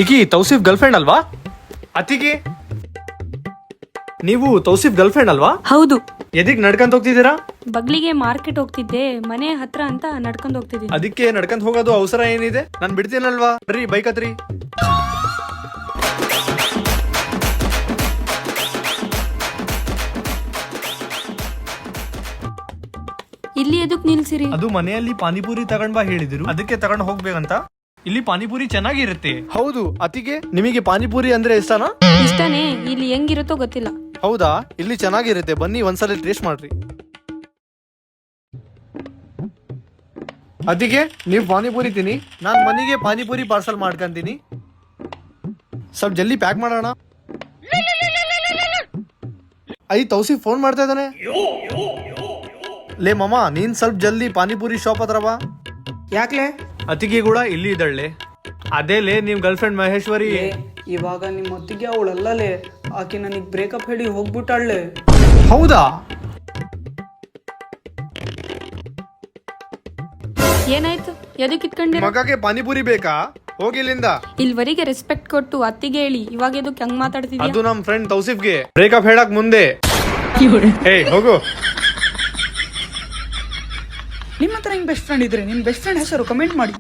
ಈಕಿ ತೌಸಿಫ್ ಗರ್ಲ್ಫ್ರೆಂಡ್ ಅಲ್ವಾ? ಅತಿಗೆ ನೀವು ತೌಸಿಫ್ ಗರ್ಲ್ಫ್ರೆಂಡ್ ಅಲ್ವಾ? ಹೌದು. ಎದಿಕ್ ನಡ್ಕೊಂತ ಹೋಗ್ತಿದ್ದೀರಾ? ಬಗ್ಲಿಗೆ ಮಾರ್ಕೆಟ್ ಹೋಗ್ತಿದ್ದೆ, ಮನೆ ಹತ್ರ ಅಂತ ನಡ್ಕೊಂಡು ಹೋಗ್ತಿದ್ದೀನಿ. ಅದಕ್ಕೆ ನಡ್ಕೊಂತ ಹೋಗೋದು ಅವಸರ ಏನಿದೆ? ನಾನ್ ಬಿಡ್ತೀನಲ್ವಾ, ಬರ್ರಿ ಬೈಕ್ ಹತ್ರಿ. ಇಲ್ಲಿ ಎದಕ್ ನಿಲ್ಸಿರಿ? ಅದು ಮನೆಯಲ್ಲಿ ಪಾನಿಪುರಿ ತಗೊಂಡ್ ಬಾ ಹೇಳಿದ್ರು, ಅದಕ್ಕೆ ತಗೊಂಡ್ ಹೋಗ್ಬೇಕಂತ. ಇಲ್ಲಿ ಪಾನಿಪುರಿ ಚೆನ್ನಾಗಿರುತ್ತೆ. ಹೌದು ಅತಿಗೆ, ನಿಮಗೆ ಪಾನಿಪುರಿ ಅಂದ್ರೆ ಇಷ್ಟನಾ? ಇಷ್ಟನೇ, ಇಲ್ಲಿ ಹೆಂಗಿರುತ್ತೋ ಗೊತ್ತಿಲ್ಲ. ಹೌದಾ, ಇಲ್ಲಿ ಚೆನ್ನಾಗಿರುತ್ತೆ, ಬನ್ನಿ ಒಂದ್ಸಲ ಟೇಸ್ಟ್ ಮಾಡ್ರಿ. ಅದಿಗೆ ನೀವು ಪಾನಿಪುರಿ ತಿನ್ನಿ, ನಾನ್ ಮನೆಗೆ ಪಾನಿಪುರಿ ಪಾರ್ಸಲ್ ಮಾಡ್ಕೊಂತೀನಿ. ಸ್ವಲ್ಪ ಜಲ್ದಿ ಪ್ಯಾಕ್ ಮಾಡೋಣ. ತೌಸಿ ಫೋನ್ ಮಾಡ್ತಾ ಇದ್ದಾನೆ. ಲೇ ಮಾಮ, ನೀನ್ ಸ್ವಲ್ಪ ಜಲ್ದಿ ಪಾನಿಪುರಿ ಶಾಪ್ ಹತ್ರ ಬಾ. ಯಾಕ್ಲೆ? ಅತಿಗೆ ಕೂಡ ಇಲ್ಲಿ ಇದ್ದಾಳೆ. ಅದೇಲೇ ನಿಮ್ ಗರ್ಲ್ ಫ್ರೆಂಡ್ ಮಹೇಶ್ವರಿ. ಇವಾಗ ನಿಮ್ಮ ಹೊತ್ತಿಗೆ ಅವಳಲ್ಲೇ, ಆಕೆ ನನಗ್ ಬ್ರೇಕಪ್ ಹೇಳಿ ಹೋಗ್ಬಿಟ್ಟಾಳೆ. ಹೌದಾ? ಏನಾಯ್ತು? ಎದಕ್ ಇಟ್ಕೊಂಡಿರ? ಮಗಕ್ಕೆ ಪಾನಿಪುರಿ ಬೇಕಾ? ಹೋಗಿಲ್ಲಿಂದ. ಇಲ್ವರೆಗೆ ರೆಸ್ಪೆಕ್ಟ್ ಕೊಟ್ಟು ಅತ್ತಿಗೆ ಹೇಳಿ, ಇವಾಗ ಎದಕ್ ಹೆಂಗ್ ಮಾತಾಡ್ತಿದ್ಯಾ? ಅದು ನಮ್ ಫ್ರೆಂಡ್ ತೌಸಿಫ್ಗೆ ಬ್ರೇಕಪ್ ಹೇಳಕ್ ಮುಂದೆ. ಹೋಗು. ನಿಮ್ಮ ಹತ್ರ ಹಿಂಗ್ ಬೆಸ್ಟ್ ಫ್ರೆಂಡ್ ಇದ್ರೆ ನಿಮ್ ಬೆಸ್ಟ್ ಫ್ರೆಂಡ್ ಹೆಸರು ಕಮೆಂಟ್ ಮಾಡಿ.